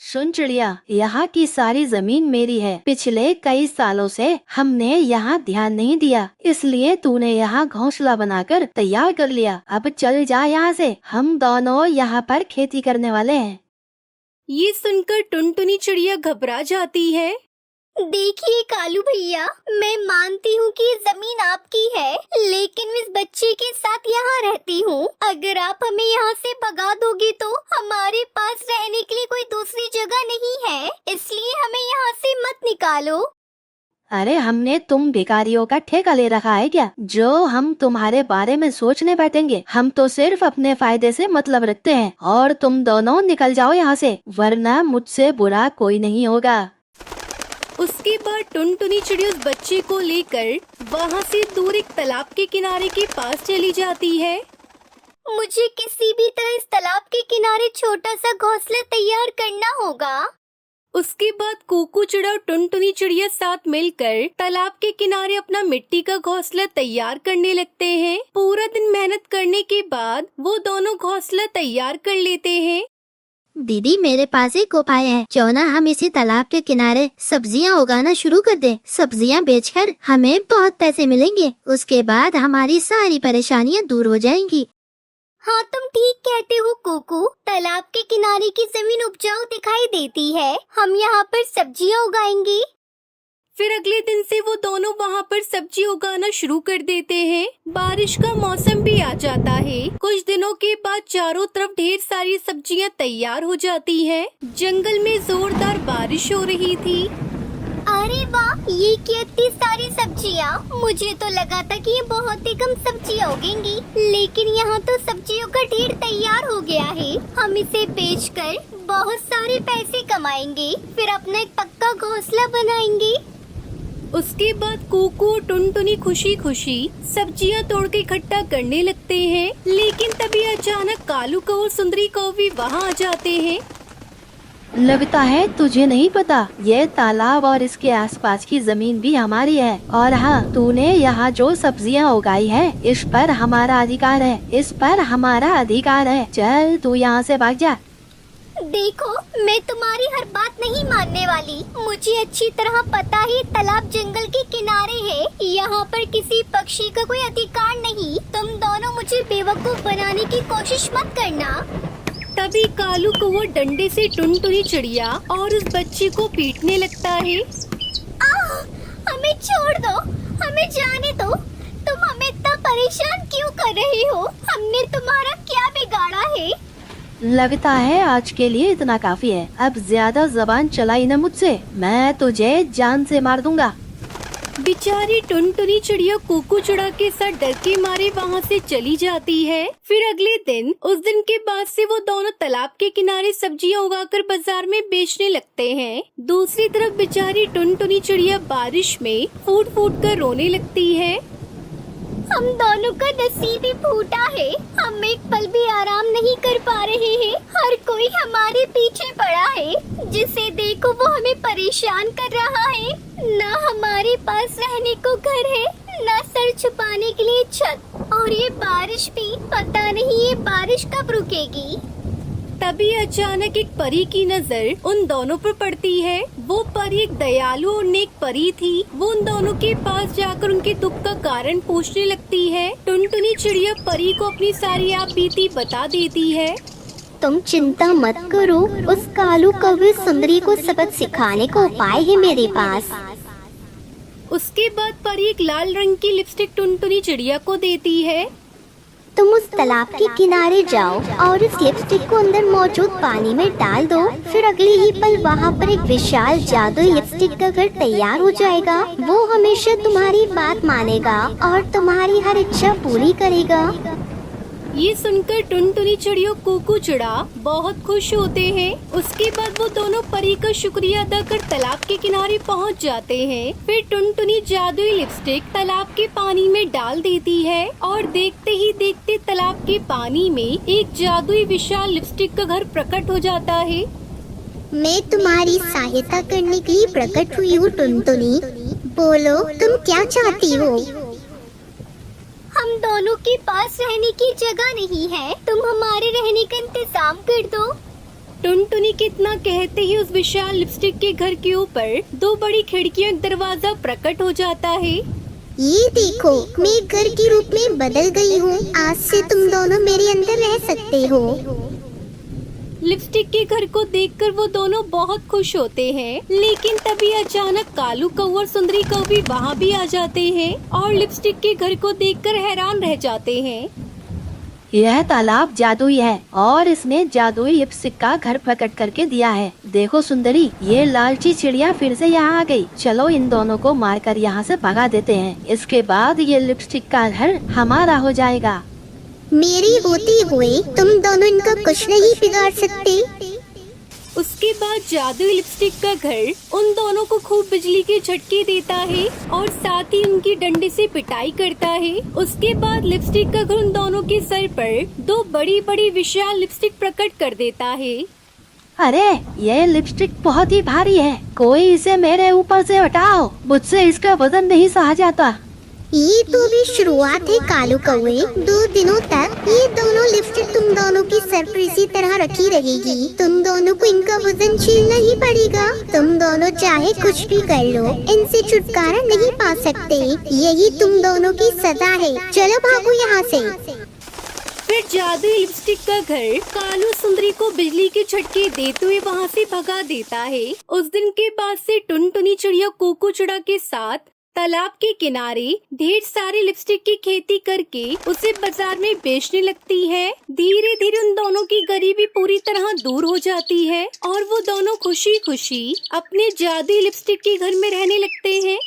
सुन चिड़िया, यहाँ की सारी जमीन मेरी है। पिछले कई सालों से हमने यहाँ ध्यान नहीं दिया, इसलिए तूने यहाँ घोंसला बनाकर तैयार कर लिया। अब चल जा यहाँ से, हम दोनों यहाँ पर खेती करने वाले हैं। ये सुनकर टुनटुनी चिड़िया घबरा जाती है। देखिए कालू भैया, मैं मानती हूँ कि ये जमीन आपकी है, लेकिन मैं इस बच्चे के साथ यहाँ रहती हूँ। अगर आप हमें यहाँ से भगा दोगे तो हमारे पास रहने के लिए कोई दूसरी जगह नहीं है, इसलिए हमें यहाँ से मत निकालो। अरे हमने तुम भिखारियों का ठेका ले रखा है क्या, जो हम तुम्हारे बारे में सोचने बैठेंगे? हम तो सिर्फ अपने फायदे से मतलब रखते हैं, और तुम दोनों निकल जाओ यहाँ से, वरना मुझसे बुरा कोई नहीं होगा। उसके बाद टुनटुनी चिड़िया उस बच्चे को लेकर वहाँ से दूर एक तालाब के किनारे के पास चली जाती है। मुझे किसी भी तरह इस तालाब के किनारे छोटा सा घोंसला तैयार करना होगा। उसके बाद कोकू चिड़ा और टुनटुनी चिड़िया साथ मिलकर तालाब के किनारे अपना मिट्टी का घोंसला तैयार करने लगते हैं। पूरा दिन मेहनत करने के बाद वो दोनों घोंसला तैयार कर लेते हैं। दीदी मेरे पास एक उपाय है, क्यों ना हम इसी तालाब के किनारे सब्जियां उगाना शुरू कर दें। सब्जियां बेचकर हमें बहुत पैसे मिलेंगे, उसके बाद हमारी सारी परेशानियां दूर हो जाएंगी। हाँ तुम ठीक कहते हो कोकू, तालाब के किनारे की जमीन उपजाऊ दिखाई देती है, हम यहाँ पर सब्जियाँ उगाएंगे। फिर अगले दिन से वो दोनों वहाँ पर सब्जी उगाना शुरू कर देते हैं। बारिश का मौसम भी आ जाता है। कुछ दिनों के बाद चारों तरफ ढेर सारी सब्जियाँ तैयार हो जाती हैं। जंगल में जोरदार बारिश हो रही थी। अरे वाह, ये कितनी सारी सब्जियाँ! मुझे तो लगा था कि ये बहुत ही कम सब्जियाँ उगेंगी, लेकिन यहाँ तो सब्जियों का ढेर तैयार हो गया है। हम इसे बेचकर बहुत सारे पैसे कमाएंगे, फिर अपना एक पक्का घोंसला बनाएंगे। उसके बाद कोकू और टुनटुनी खुशी खुशी सब्जियां तोड़ के इकट्ठा करने लगते हैं, लेकिन तभी अचानक कालू कौ और सुंदरी कौ भी वहाँ आ जाते हैं। लगता है तुझे नहीं पता, ये तालाब और इसके आसपास की जमीन भी हमारी है, और हाँ, तूने यहाँ जो सब्जियाँ उगाई है इस पर हमारा अधिकार है, इस पर हमारा अधिकार है। चल तू यहाँ से भाग जा। देखो, मैं तुम्हारी हर बात नहीं मानने वाली। मुझे अच्छी तरह पता है तालाब जंगल के किनारे है, यहाँ पर किसी पक्षी का कोई अधिकार नहीं। तुम दोनों मुझे बेवकूफ बनाने की कोशिश मत करना। तभी कालू कौवा डंडे से टुनटुनी चिड़िया और उस बच्चे को पीटने लगता है। हमें छोड़ दो, हमें जाने दो। तुम हमें इतना परेशान क्यों कर रहे हो? हमने तुम्हारा क्या बिगाड़ा है? लगता है आज के लिए इतना काफी है, अब ज्यादा जबान चलाई न मुझसे, मैं तुझे जान से मार दूंगा। बेचारी टुनटुनी चिड़िया कोकू चिड़ा के साथ डर के मारे वहाँ से चली जाती है। फिर अगले दिन, उस दिन के बाद से वो दोनों तालाब के किनारे सब्जियाँ उगाकर बाजार में बेचने लगते हैं। दूसरी तरफ बेचारी टुनटुनी चिड़िया बारिश में फूट फूट कर रोने लगती है। हम दोनों का नसीब ही फूटा है, हम एक पल भी आराम नहीं कर पा रहे हैं। हर कोई हमारे पीछे पड़ा है, जिसे देखो वो हमें परेशान कर रहा है। ना हमारे पास रहने को घर है, ना सर छुपाने के लिए छत, और ये बारिश भी पता नहीं ये बारिश कब रुकेगी। तभी अचानक एक परी की नजर उन दोनों पर पड़ती है। वो परी एक दयालु और नेक परी थी। वो उन दोनों के पास जाकर उनके दुख का कारण पूछने लगती है। टुनटुनी चिड़िया परी को अपनी सारी आप बीती बता देती है। तुम चिंता मत करो, उस कालू कौवे सुंदरी को सबक सिखाने को उपाय है मेरे पास। उसके बाद परी एक लाल रंग की लिपस्टिक टुनटुनी चिड़िया को देती है। तुम उस तालाब के किनारे जाओ और इस लिपस्टिक को अंदर मौजूद पानी में डाल दो, फिर अगले ही पल वहाँ पर एक विशाल जादुई लिपस्टिक का घर तैयार हो जाएगा। वो हमेशा तुम्हारी बात मानेगा और तुम्हारी हर इच्छा पूरी करेगा। ये सुनकर टुनटुनी चिड़िया कोकू चिड़ा बहुत खुश होते हैं। उसके बाद वो दोनों परी का शुक्रिया अदा कर तालाब के किनारे पहुंच जाते हैं। फिर टुनटुनी जादुई लिपस्टिक तालाब के पानी में डाल देती है और देखते ही देखते तालाब के पानी में एक जादुई विशाल लिपस्टिक का घर प्रकट हो जाता है। मैं तुम्हारी सहायता करने के लिए प्रकट हुई हूँ टुनटुनी, बोलो तुम क्या चाहती हो? हम दोनों के पास रहने की जगह नहीं है, तुम हमारे रहने का इंतजाम कर दो। टुनटुनी के इतना कहते ही उस विशाल लिपस्टिक के घर के ऊपर दो बड़ी खिड़कियां दरवाजा प्रकट हो जाता है। ये देखो, मैं घर के रूप में बदल गई हूँ, आज से तुम दोनों मेरे अंदर रह सकते हो। लिपस्टिक के घर को देखकर वो दोनों बहुत खुश होते हैं, लेकिन तभी अचानक कालू कौआ और सुंदरी कौवी वहाँ भी आ जाते हैं और लिपस्टिक के घर को देखकर हैरान रह जाते हैं। यह तालाब जादुई है और इसमें जादुई लिपस्टिक का घर प्रकट करके दिया है। देखो सुंदरी, ये लालची चिड़िया फिर से यहाँ आ गई। चलो इन दोनों को मारकर यहाँ से भगा देते हैं। इसके बाद ये लिपस्टिक का घर हमारा हो जाएगा। मेरी होती हुई तुम दोनों इनका कुछ नहीं बिगाड़ सकते। उसके बाद जादुई लिपस्टिक का घर उन दोनों को खूब बिजली के झटके देता है और साथ ही उनकी डंडे से पिटाई करता है। उसके बाद लिपस्टिक का घर उन दोनों के सर पर दो बड़ी बड़ी विशाल लिपस्टिक प्रकट कर देता है। अरे ये लिपस्टिक बहुत ही भारी है, कोई इसे मेरे ऊपर से हटाओ, मुझसे इसका वजन नहीं सहा जाता। ये तो भी शुरुआत है कालू कौवे। 2 दिनों तक ये दोनों लिपस्टिक तुम दोनों की सर पर इसी तरह रखी रहेगी। तुम दोनों को इनका वजन झेलना ही पड़ेगा। तुम दोनों चाहे कुछ भी कर लो, इनसे छुटकारा नहीं पा सकते। यही तुम दोनों की सजा है। चलो भागो यहाँ से। फिर जादुई लिपस्टिक का घर कालू सुंदरी को बिजली के झटके देते हुए वहाँ से भगा देता है। उस दिन के बाद से टुनटुनी चिड़िया कोको चिड़ा के साथ तालाब के किनारे ढेर सारे लिपस्टिक की खेती करके उसे बाजार में बेचने लगती है। धीरे धीरे उन दोनों की गरीबी पूरी तरह दूर हो जाती है और वो दोनों खुशी खुशी अपने जादुई लिपस्टिक के घर में रहने लगते हैं।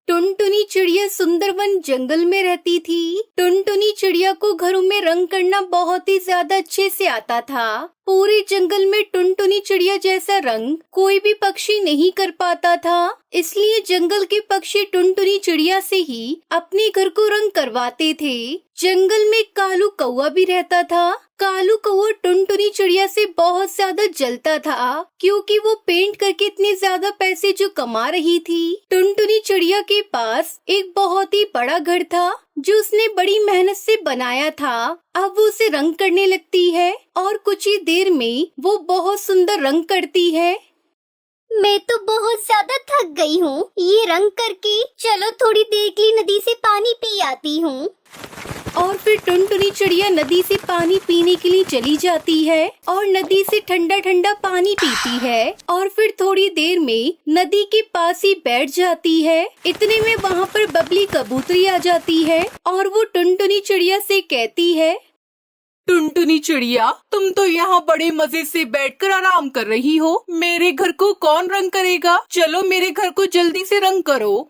टुनटुनी चिड़िया सुंदरवन जंगल में रहती थी। टुनटुनी चिड़िया को घरों में रंग करना बहुत ही ज्यादा अच्छे से आता था। पूरे जंगल में टुनटुनी चिड़िया जैसा रंग कोई भी पक्षी नहीं कर पाता था, इसलिए जंगल के पक्षी टुनटुनी चिड़िया से ही अपने घर को रंग करवाते थे। जंगल में कालू कौआ भी रहता था। कालू कौआ टुनटुनी चिड़िया से बहुत ज्यादा जलता था, क्योंकि वो पेंट करके इतने ज्यादा पैसे जो कमा रही थी। टुनटुनी चिड़िया के पास एक बहुत ही बड़ा घर था जो उसने बड़ी मेहनत से बनाया था। अब वो उसे रंग करने लगती है और कुछ ही देर में वो बहुत सुंदर रंग करती है। मैं तो बहुत ज्यादा थक गई हूँ ये रंग करके। चलो थोड़ी देर के लिए नदी से पानी पी आती हूँ। और फिर टुनटुनी चिड़िया नदी से पानी पीने के लिए चली जाती है और नदी से ठंडा ठंडा पानी पीती है और फिर थोड़ी देर में नदी के पास ही बैठ जाती है। इतने में वहाँ पर बबली कबूतरी आ जाती है और वो टुनटुनी चिड़िया से कहती है, टुनटुनी चिड़िया, तुम तो यहाँ बड़े मजे से बैठकर आराम कर रही हो। मेरे घर को कौन रंग करेगा? चलो मेरे घर को जल्दी से रंग करो।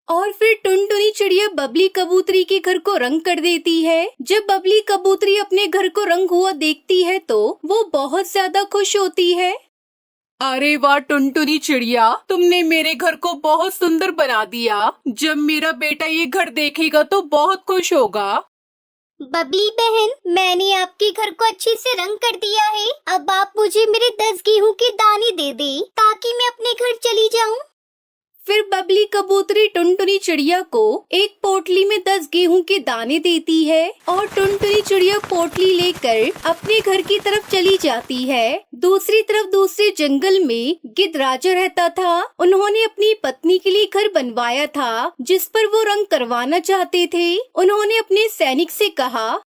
और फिर टुनटुनी चिड़िया बबली कबूतरी के घर को रंग कर देती है। जब बबली कबूतरी अपने घर को रंग हुआ देखती है तो वो बहुत ज्यादा खुश होती है। अरे वाह टुनटुनी चिड़िया, तुमने मेरे घर को बहुत सुंदर बना दिया। जब मेरा बेटा ये घर देखेगा तो बहुत खुश होगा। बबली बहन, मैंने आपके घर को अच्छे से रंग कर दिया है। अब आप मुझे मेरे 10 गेहूं के दाने दे दे ताकि मैं अपने घर चली जाऊं। फिर बबली कबूतरी टुनटुनी चिड़िया को एक पोटली में 10 गेहूं के दाने देती है और टुनटुनी चिड़िया पोटली लेकर अपने घर की तरफ चली जाती है। दूसरी तरफ दूसरे जंगल में गिद्ध राजा रहता था। उन्होंने अपनी पत्नी के लिए घर बनवाया था जिस पर वो रंग करवाना चाहते थे। उन्होंने अपने सैनिक से कहा,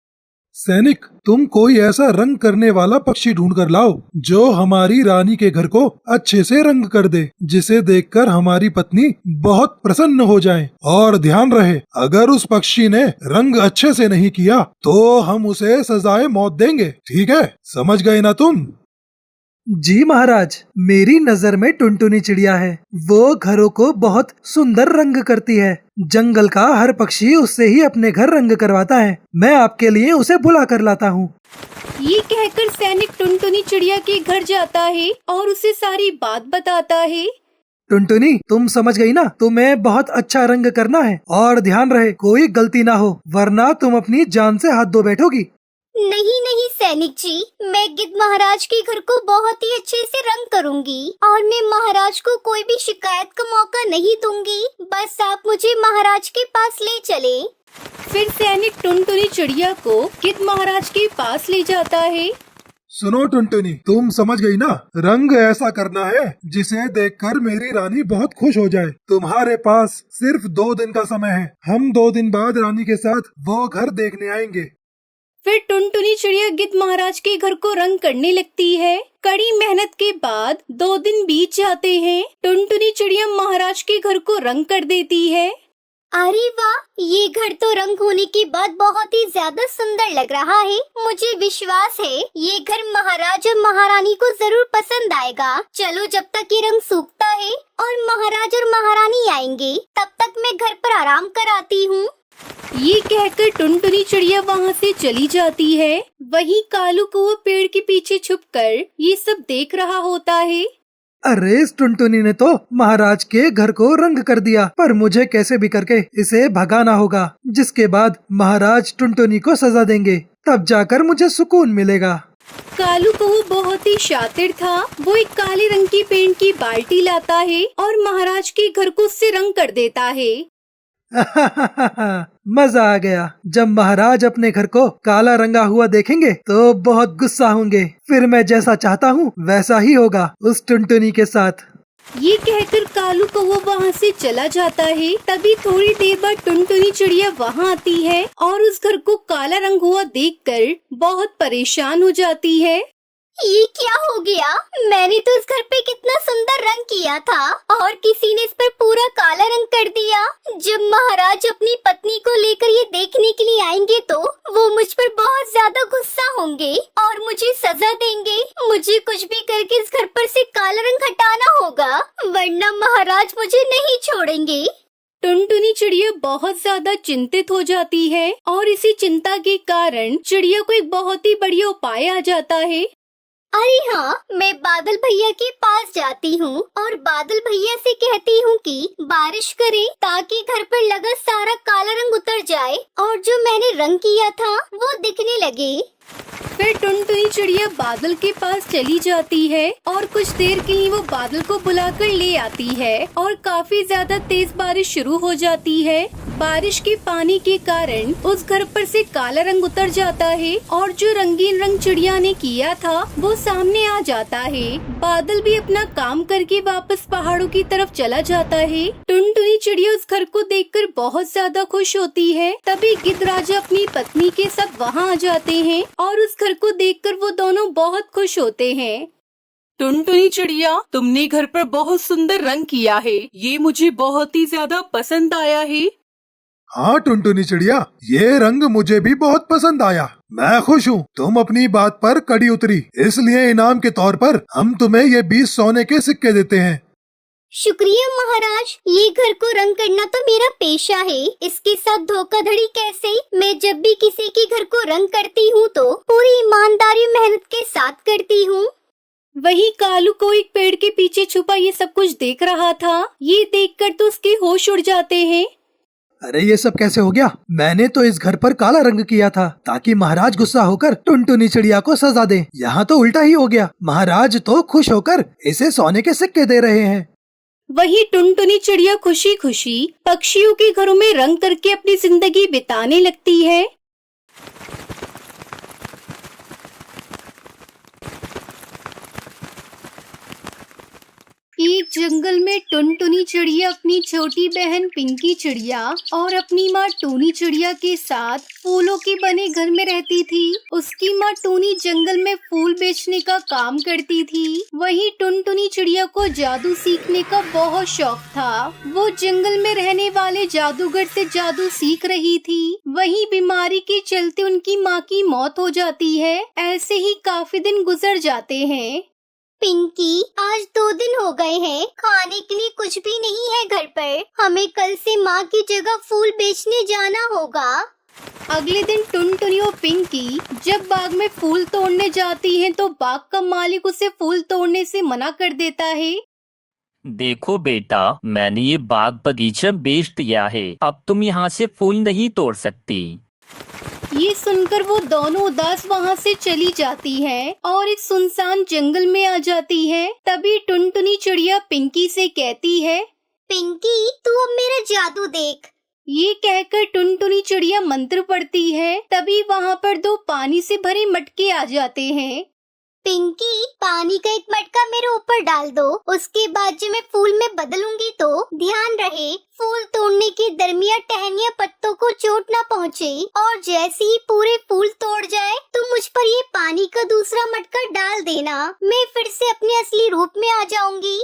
सैनिक, तुम कोई ऐसा रंग करने वाला पक्षी ढूंढ कर लाओ जो हमारी रानी के घर को अच्छे से रंग कर दे, जिसे देखकर हमारी पत्नी बहुत प्रसन्न हो जाए। और ध्यान रहे, अगर उस पक्षी ने रंग अच्छे से नहीं किया तो हम उसे सजाए मौत देंगे। ठीक है, समझ गए ना तुम? जी महाराज, मेरी नजर में टुनटुनी चिड़िया है। वो घरों को बहुत सुंदर रंग करती है। जंगल का हर पक्षी उससे ही अपने घर रंग करवाता है। मैं आपके लिए उसे बुला कर लाता हूँ। ये कहकर सैनिक टुनटुनी चिड़िया के घर जाता है और उसे सारी बात बताता है। टुनटुनी, तुम समझ गई ना? तुम्हें बहुत अच्छा रंग करना है और ध्यान रहे कोई गलती ना हो, वरना तुम अपनी जान से हाथ धो बैठोगी। नहीं नहीं सैनिक जी, मैं गिद्ध महाराज के घर को बहुत ही अच्छे से रंग करूंगी और मैं महाराज को कोई भी शिकायत का मौका नहीं दूंगी। बस आप मुझे महाराज के पास ले चले। फिर सैनिक टुनटुनी चिड़िया को गिद्ध महाराज के पास ले जाता है। सुनो टुनटुनी, तुम समझ गई ना? रंग ऐसा करना है जिसे देखकर मेरी रानी बहुत खुश हो जाए। तुम्हारे पास सिर्फ 2 दिन का समय है। हम 2 दिन बाद रानी के साथ वो घर देखने आएंगे। फिर टुनटुनी चिड़िया गिद्ध महाराज के घर को रंग करने लगती है। कड़ी मेहनत के बाद 2 दिन बीत जाते हैं। टुनटुनी चिड़िया महाराज के घर को रंग कर देती है। अरे वाह, ये घर तो रंग होने के बाद बहुत ही ज्यादा सुंदर लग रहा है। मुझे विश्वास है ये घर महाराज और महारानी को जरूर पसंद आएगा। चलो जब तक ये रंग सूखता है और महाराज और महारानी आएंगे तब तक मैं घर पर आराम कराती हूँ। ये कहकर टुनटुनी चिड़िया वहाँ से चली जाती है। वहीं कालू कौआ पेड़ के पीछे छुपकर ये सब देख रहा होता है। अरे इस टुनटुनी ने तो महाराज के घर को रंग कर दिया, पर मुझे कैसे भी करके इसे भगाना होगा, जिसके बाद महाराज टुनटुनी को सजा देंगे, तब जाकर मुझे सुकून मिलेगा। कालू कौआ बहुत ही शातिर था। वो एक काले रंग की पेंट की बाल्टी लाता है और महाराज के घर को उससे रंग कर देता है। मजा आ गया। जब महाराज अपने घर को काला रंगा हुआ देखेंगे तो बहुत गुस्सा होंगे। फिर मैं जैसा चाहता हूँ वैसा ही होगा उस टुनटुनी के साथ। ये कहकर कालू कौआ वहाँ से चला जाता है। तभी थोड़ी देर बाद टुनटुनी चिड़िया वहाँ आती है और उस घर को काला रंग हुआ देखकर बहुत परेशान हो जाती है। ये क्या हो गया? मैंने तो इस घर पे कितना सुंदर रंग किया था और किसी ने इस पर पूरा काला रंग कर दिया। जब महाराज अपनी पत्नी को लेकर ये देखने के लिए आएंगे तो वो मुझ पर बहुत ज्यादा गुस्सा होंगे और मुझे सजा देंगे। मुझे कुछ भी करके इस घर पर से काला रंग हटाना होगा, वरना महाराज मुझे नहीं छोड़ेंगे। टुनटुनी चिड़िया बहुत ज्यादा चिंतित हो जाती है और इसी चिंता के कारण चिड़िया को एक बहुत ही बढ़िया उपाय आ जाता है। अरे हाँ, मैं बादल भैया के पास जाती हूँ और बादल भैया से कहती हूँ कि बारिश करें ताकि घर पर लगा सारा काला रंग उतर जाए और जो मैंने रंग किया था वो दिखने लगे। फिर टुनटुनी चिड़िया बादल के पास चली जाती है और कुछ देर के लिए वो बादल को बुलाकर ले आती है और काफी ज्यादा तेज बारिश शुरू हो जाती है। बारिश के पानी के कारण उस घर पर से काला रंग उतर जाता है और जो रंगीन रंग चिड़िया ने किया था वो सामने आ जाता है। बादल भी अपना काम करके वापस पहाड़ों की तरफ चला जाता है। टुनटुनी चिड़िया उस घर को देखकर बहुत ज्यादा खुश होती है। तभी गिद्ध राजा अपनी पत्नी के साथ वहाँ आ जाते हैं और उस घर को देखकर वो दोनों बहुत खुश होते हैं। टुनटुनी चिड़िया, तुमने घर पर बहुत सुंदर रंग किया है। ये मुझे बहुत ही ज्यादा पसंद आया है। हाँ टुनटुनी चिड़िया, ये रंग मुझे भी बहुत पसंद आया। मैं खुश हूँ तुम अपनी बात पर कड़ी उतरी, इसलिए इनाम के तौर पर हम तुम्हें ये 20 सोने के सिक्के देते हैं। शुक्रिया महाराज, ये घर को रंग करना तो मेरा पेशा है। इसके साथ धोखाधड़ी कैसे? मैं जब भी किसी के घर को रंग करती हूँ तो पूरी ईमानदारी मेहनत के साथ करती हूँ। वही कालू को एक पेड़ के पीछे छुपा ये सब कुछ देख रहा था। ये देखकर तो उसके होश उड़ जाते हैं। अरे ये सब कैसे हो गया? मैंने तो इस घर पर काला रंग किया था ताकि महाराज गुस्सा होकर टुनटुनी चिड़िया को सजा दे। यहाँ तो उल्टा ही हो गया। महाराज तो खुश होकर इसे सोने के सिक्के दे रहे हैं। वही टुनटुनी चिड़िया खुशी खुशी पक्षियों के घरों में रंग करके अपनी जिंदगी बिताने लगती है। एक जंगल में टुनटुनी चिड़िया अपनी छोटी बहन पिंकी चिड़िया और अपनी माँ टूनी चिड़िया के साथ फूलों के बने घर में रहती थी। उसकी माँ टूनी जंगल में फूल बेचने का काम करती थी। वहीं टुनटुनी चिड़िया को जादू सीखने का बहुत शौक था। वो जंगल में रहने वाले जादूगर से जादू सीख रही थी। वहीं बीमारी के चलते उनकी माँ की मौत हो जाती है। ऐसे ही काफी दिन गुजर जाते हैं। पिंकी, आज 2 दिन हो गए हैं, खाने के लिए कुछ भी नहीं है घर पर। हमें कल से माँ की जगह फूल बेचने जाना होगा। अगले दिन टुनटुनी और पिंकी जब बाग में फूल तोड़ने जाती हैं तो बाग का मालिक उसे फूल तोड़ने से मना कर देता है। देखो बेटा, मैंने ये बाग बगीचा बेच दिया है। अब तुम यहाँ से फूल नहीं तोड़ सकती। ये सुनकर वो दोनों उदास वहाँ से चली जाती है और एक सुनसान जंगल में आ जाती है। तभी टुनटुनी चिड़िया पिंकी से कहती है, पिंकी, तू अब मेरा जादू देख। ये कहकर टुनटुनी चिड़िया मंत्र पढ़ती है। तभी वहाँ पर 2 पानी से भरे मटके आ जाते हैं। पिंकी, पानी का एक मटका मेरे ऊपर डाल दो। उसके बाद जब मैं फूल में बदलूंगी तो ध्यान रहे फूल तोड़ने के दरमियान टहनियाँ पत्तों को चोट न पहुँचे और जैसे ही पूरे फूल तोड़ जाए पानी का दूसरा मटका डाल देना, मैं फिर से अपने असली रूप में आ जाऊंगी।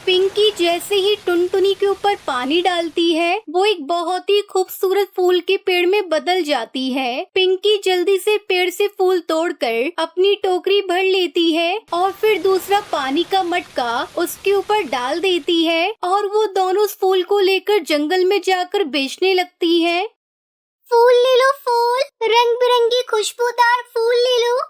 पिंकी जैसे ही टुनटुनी के ऊपर पानी डालती है वो एक बहुत ही खूबसूरत फूल के पेड़ में बदल जाती है। पिंकी जल्दी से पेड़ से फूल तोड़कर अपनी टोकरी भर लेती है और फिर दूसरा पानी का मटका उसके ऊपर डाल देती है और वो दोनों उस फूल को लेकर जंगल में जाकर बेचने लगती है। फूल ले लो फूल, रंग बिरंगे खुशबूदार फूल ले लो।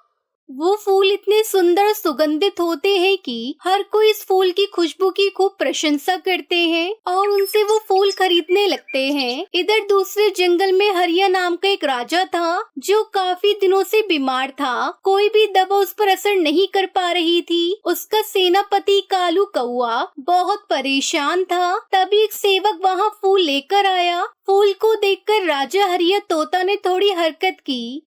वो फूल इतने सुंदर सुगंधित होते हैं कि हर कोई इस फूल की खुशबू की खूब प्रशंसा करते हैं और उनसे वो फूल खरीदने लगते हैं। इधर दूसरे जंगल में हरिया नाम का एक राजा था जो काफी दिनों से बीमार था। कोई भी दवा उस पर असर नहीं कर पा रही थी। उसका सेनापति कालू कौआ बहुत परेशान था। तभी एक सेवक वहाँ फूल लेकर आया। फूल को देखकर राजा हरिया तोता ने थोड़ी हरकत की